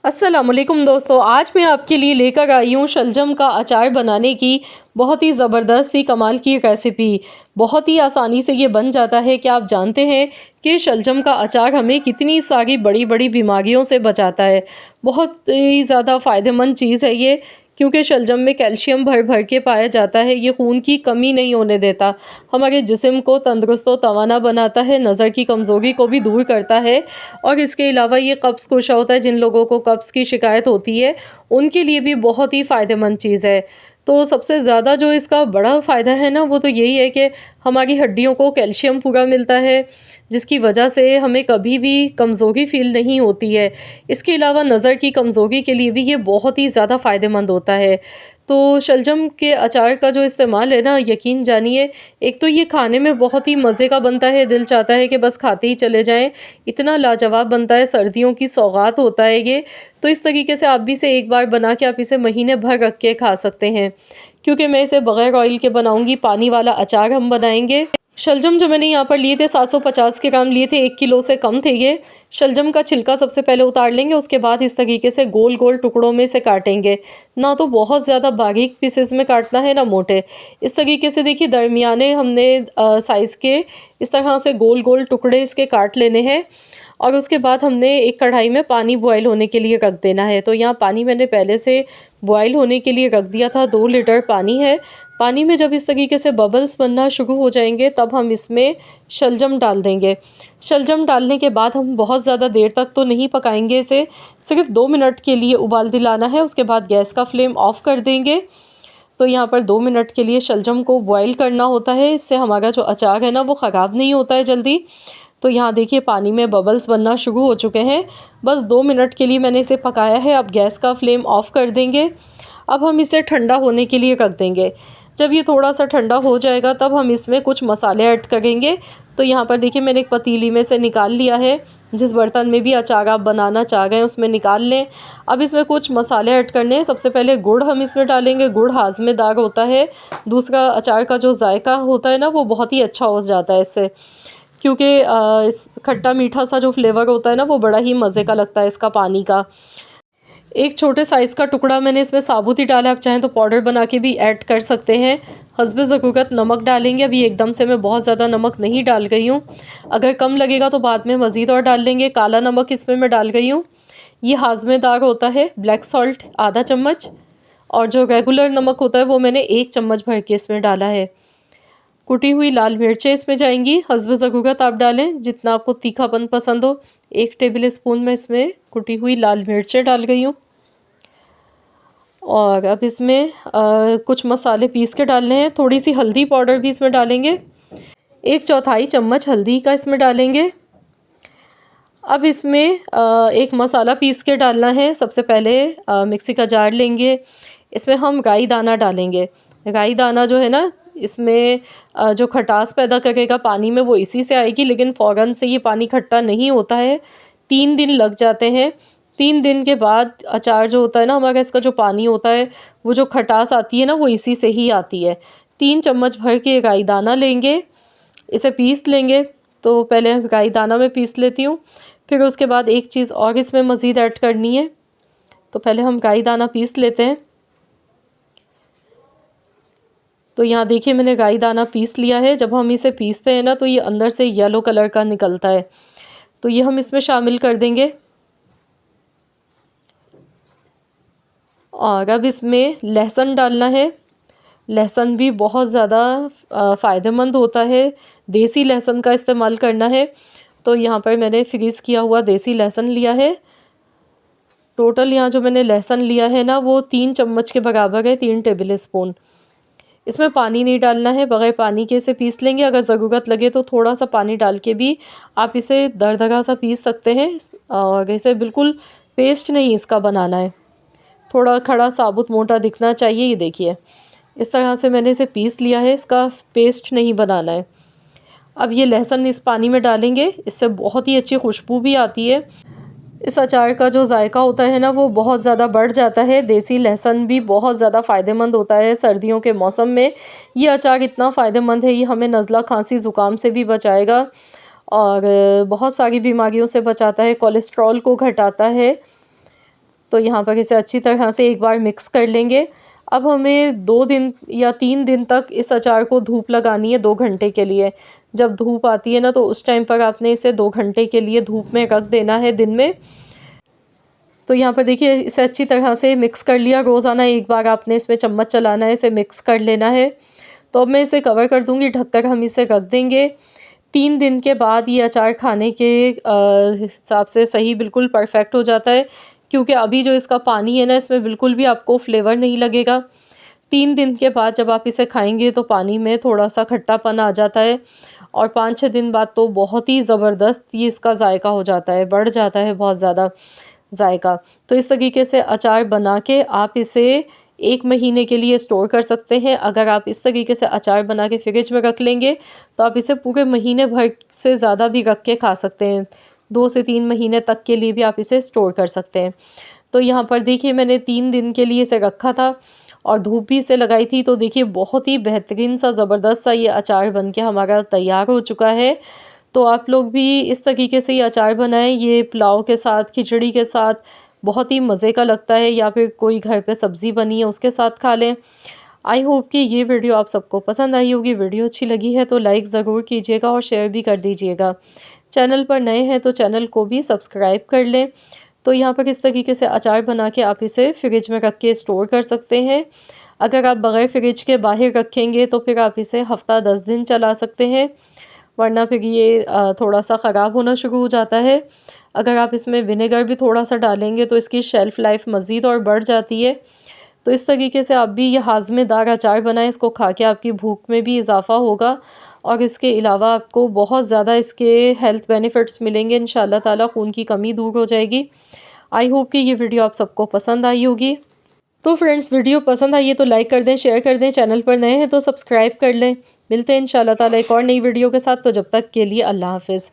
अस्सलामुअलैकुम दोस्तों, आज मैं आपके लिए लेकर आई हूँ शलजम का अचार बनाने की बहुत ही ज़बरदस्त सी कमाल की रेसिपी। बहुत ही आसानी से ये बन जाता है। क्या आप जानते हैं कि शलजम का अचार हमें कितनी सारी बड़ी-बड़ी बीमारियों से बचाता है। बहुत ही ज़्यादा फ़ायदेमंद चीज़ है ये, क्योंकि शलजम में कैल्शियम भर-भर के पाया जाता है। ये खून की कमी नहीं होने देता, हमारे जिस्म को तंदुरुस्त व तवाना बनाता है, नज़र की कमज़ोरी को भी दूर करता है और इसके अलावा ये कब्ज़ कुशा होता है। जिन लोगों को कब्ज़ की शिकायत होती है, उनके लिए भी बहुत ही फ़ायदेमंद चीज़ है। तो सबसे ज़्यादा जो इसका बड़ा फ़ायदा है ना, वो तो यही है कि हमारी हड्डियों को कैल्शियम पूरा मिलता है, जिसकी वजह से हमें कभी भी कमज़ोरी फ़ील नहीं होती है। इसके अलावा नज़र की कमज़ोरी के लिए भी ये बहुत ही ज़्यादा फ़ायदेमंद होता है। तो शलजम के अचार का जो इस्तेमाल है ना, यकीन जानिए, एक तो ये खाने में बहुत ही मज़े का बनता है, दिल चाहता है कि बस खाते ही चले जाएँ, इतना लाजवाब बनता है, सर्दियों की सौगात होता है ये। तो इस तरीके से आप भी इसे एक बार बना के आप इसे महीने भर रख के खा सकते हैं। क्योंकि मैं इसे बग़ैर ऑयल के बनाऊँगी, पानी वाला अचार हम बनाएँगे। शलजम जो मैंने यहाँ पर लिए थे 750 के ग्राम लिए थे, 1 किलो से कम थे ये। शलजम का छिलका सबसे पहले उतार लेंगे, उसके बाद इस तरीके से गोल-गोल टुकड़ों में से काटेंगे। ना तो बहुत ज़्यादा बारीक पीसेस में काटना है, ना मोटे। इस तरीके से देखिए दरमियाने हमने साइज़ के इस तरह से गोल-गोल टुकड़े इसके काट लेने हैं। और उसके बाद हमने एक कढ़ाई में पानी बॉयल होने के लिए रख देना है। तो यहाँ पानी मैंने पहले से बॉयल होने के लिए रख दिया था, 2 लीटर पानी है। पानी में जब इस तरीके से बबल्स बनना शुरू हो जाएंगे, तब हम इसमें शलजम डाल देंगे। शलजम डालने के बाद हम बहुत ज़्यादा देर तक तो नहीं पकाएंगे इसे, सिर्फ 2 मिनट के लिए उबाल दिलाना है। उसके बाद गैस का फ्लेम ऑफ कर देंगे। तो यहाँ पर 2 मिनट के लिए शलजम को बॉयल करना होता है, इससे हमारा जो अचार है ना, वो ख़राब नहीं होता है जल्दी। तो यहाँ देखिए पानी में बबल्स बनना शुरू हो चुके हैं। बस 2 मिनट के लिए मैंने इसे पकाया है। अब गैस का फ्लेम ऑफ कर देंगे। अब हम इसे ठंडा होने के लिए रख देंगे। जब ये थोड़ा-सा ठंडा हो जाएगा, तब हम इसमें कुछ मसाले ऐड करेंगे। तो यहाँ पर देखिए मैंने एक पतीली में से निकाल लिया है। जिस बर्तन में भी अचार आप बनाना चाह रहे हैं, उसमें निकाल लें। अब इसमें कुछ मसाले ऐड करने हैं। सबसे पहले गुड़ हम इसमें डालेंगे। गुड़ हाज़मेदार होता है। दूसरा, अचार का जो जायका होता है ना, वो बहुत ही अच्छा हो जाता है इससे। क्योंकि इस खट्टा मीठा सा जो फ्लेवर होता है ना, वो बड़ा ही मज़े का लगता है इसका पानी का। एक छोटे साइज़ का टुकड़ा मैंने इसमें साबुत ही डाला, आप चाहें तो पाउडर बना के भी ऐड कर सकते हैं। हस्बे ज़रूरत नमक डालेंगे। अभी एकदम से मैं बहुत ज़्यादा नमक नहीं डाल गई हूँ, अगर कम लगेगा तो बाद में मज़ीद और डाल लेंगे। काला नमक इसमें मैं डाल गई हूँ। ये हाज़मेदार होता है। ब्लैक सॉल्ट आधा चम्मच, और जो रेगुलर नमक होता है वो मैंने 1 चम्मच भर के इसमें डाला है। कुटी हुई लाल मिर्चें इसमें जाएंगी। हस्ब ज़रूरत आप डालें, जितना आपको तीखापन पसंद हो। 1 टेबल स्पून मैं इसमें कुटी हुई लाल मिर्चें डाल गई हूँ। और अब इसमें कुछ मसाले पीस के डालने हैं। थोड़ी सी हल्दी पाउडर भी इसमें डालेंगे। 1/4 चम्मच हल्दी का इसमें डालेंगे। अब इसमें एक मसाला पीस के डालना है। सबसे पहले मिक्सी का जार लेंगे, इसमें हम राई दाना डालेंगे। राई दाना जो है ना, इसमें जो खटास पैदा करेगा पानी में, वो इसी से आएगी, लेकिन फ़ौरन से ये पानी खट्टा नहीं होता है। 3 दिन लग जाते हैं। 3 दिन के बाद अचार जो होता है ना हमारा, इसका जो पानी होता है, वो जो खटास आती है ना, वो इसी से ही आती है। 3 चम्मच भर के राई दाना लेंगे, इसे पीस लेंगे। तो पहले राई दाना में पीस लेती हूँ। फिर उसके बाद एक चीज़ और इसमें मज़ीद ऐड करनी है। तो पहले हम राई दाना पीस लेते हैं। तो यहाँ देखिए मैंने राई दाना पीस लिया है। जब हम इसे पीसते हैं ना, तो ये अंदर से येलो कलर का निकलता है। तो ये हम इसमें शामिल कर देंगे। और अब इसमें लहसुन डालना है। लहसुन भी बहुत ज़्यादा फ़ायदेमंद होता है। देसी लहसुन का इस्तेमाल करना है। तो यहाँ पर मैंने फ्रीज़ किया हुआ देसी लहसुन लिया है। टोटल यहाँ जो मैंने लहसुन लिया है ना, वो 3 चम्मच के बराबर है, 3 टेबल स्पून। इसमें पानी नहीं डालना है, बगैर पानी के इसे पीस लेंगे। अगर ज़रूरत लगे तो थोड़ा सा पानी डाल के भी आप इसे दरदरा सा पीस सकते हैं। और इसे बिल्कुल पेस्ट नहीं इसका बनाना है, थोड़ा खड़ा साबुत मोटा दिखना चाहिए। ये देखिए इस तरह से मैंने इसे पीस लिया है, इसका पेस्ट नहीं बनाना है। अब ये लहसुन इस पानी में डालेंगे, इससे बहुत ही अच्छी खुशबू भी आती है। इस अचार का जो जायका होता है ना, वो बहुत ज़्यादा बढ़ जाता है। देसी लहसुन भी बहुत ज़्यादा फ़ायदेमंद होता है सर्दियों के मौसम में। ये अचार इतना फ़ायदेमंद है, ये हमें नज़ला, खांसी, ज़ुकाम से भी बचाएगा और बहुत सारी बीमारियों से बचाता है। कोलेस्ट्रॉल को घटाता है। तो यहाँ पर इसे अच्छी तरह से एक बार मिक्स कर लेंगे। अब हमें 2 दिन या 3 दिन तक इस अचार को धूप लगानी है 2 घंटे के लिए। जब धूप आती है ना तो उस टाइम पर आपने इसे 2 घंटे के लिए धूप में रख देना है दिन में। तो यहाँ पर देखिए इसे अच्छी तरह से मिक्स कर लिया। रोज़ाना एक बार आपने इसमें चम्मच चलाना है, इसे मिक्स कर लेना है। तो अब मैं इसे कवर कर दूँगी, ढककर हम इसे रख देंगे। 3 दिन के बाद ये अचार खाने के हिसाब से सही बिल्कुल परफ़ेक्ट हो जाता है, क्योंकि अभी जो इसका पानी है ना, इसमें बिल्कुल भी आपको फ्लेवर नहीं लगेगा। 3 दिन के बाद जब आप इसे खाएँगे तो पानी में थोड़ा-सा खट्टापन आ जाता है और 5-6 दिन बाद तो बहुत ही ज़बरदस्त ये इसका ज़ायका हो जाता है, बढ़ जाता है बहुत ज़्यादा ज़ायका। तो इस तरीके से अचार बना के आप इसे 1 महीने के लिए स्टोर कर सकते हैं। अगर आप इस तरीके से अचार बना के फ्रिज में रख लेंगे तो आप इसे पूरे महीने भर से ज़्यादा भी रख के खा सकते हैं। 2 से 3 महीने तक के लिए भी आप इसे स्टोर कर सकते हैं। तो यहाँ पर देखिए मैंने 3 दिन के लिए इसे रखा था और धूप भी इसे लगाई थी, तो देखिए बहुत ही बेहतरीन सा ज़बरदस्त सा ये अचार बन के हमारा तैयार हो चुका है। तो आप लोग भी इस तरीके से ये अचार बनाएं। ये पुलाव के साथ, खिचड़ी के साथ बहुत ही मज़े का लगता है, या फिर कोई घर पे सब्ज़ी बनी है उसके साथ खा लें। आई होप कि ये वीडियो आप सबको पसंद आई होगी। वीडियो अच्छी लगी है तो लाइक ज़रूर कीजिएगा और शेयर भी कर दीजिएगा। चैनल पर नए हैं तो चैनल को भी सब्सक्राइब कर लें। तो यहाँ पर इस तरीके से अचार बना के आप इसे फ्रिज में रख के स्टोर कर सकते हैं। अगर आप बगैर फ्रिज के बाहर रखेंगे तो फिर आप इसे हफ़्ता 10 दिन चला सकते हैं, वरना फिर ये थोड़ा-सा ख़राब होना शुरू हो जाता है। अगर आप इसमें विनेगर भी थोड़ा-सा डालेंगे तो इसकी शेल्फ़ लाइफ मज़ीद और बढ़ जाती है। तो इस तरीके से आप भी ये हाज़मेदार अचार बनाएँ, इसको खा के आपकी भूख में भी इज़ाफ़ा होगा और इसके अलावा आपको बहुत ज़्यादा इसके हेल्थ बेनिफिट्स मिलेंगे इंशाअल्लाह ताला। खून की कमी दूर हो जाएगी। आई होप कि ये वीडियो आप सबको पसंद आई होगी। तो फ्रेंड्स, वीडियो पसंद आई है तो लाइक कर दें, शेयर कर दें। चैनल पर नए हैं तो सब्सक्राइब कर लें। मिलते हैं इंशाअल्लाह ताला एक और नई वीडियो के साथ। तो जब तक के लिए अल्लाह हाफ़िज़।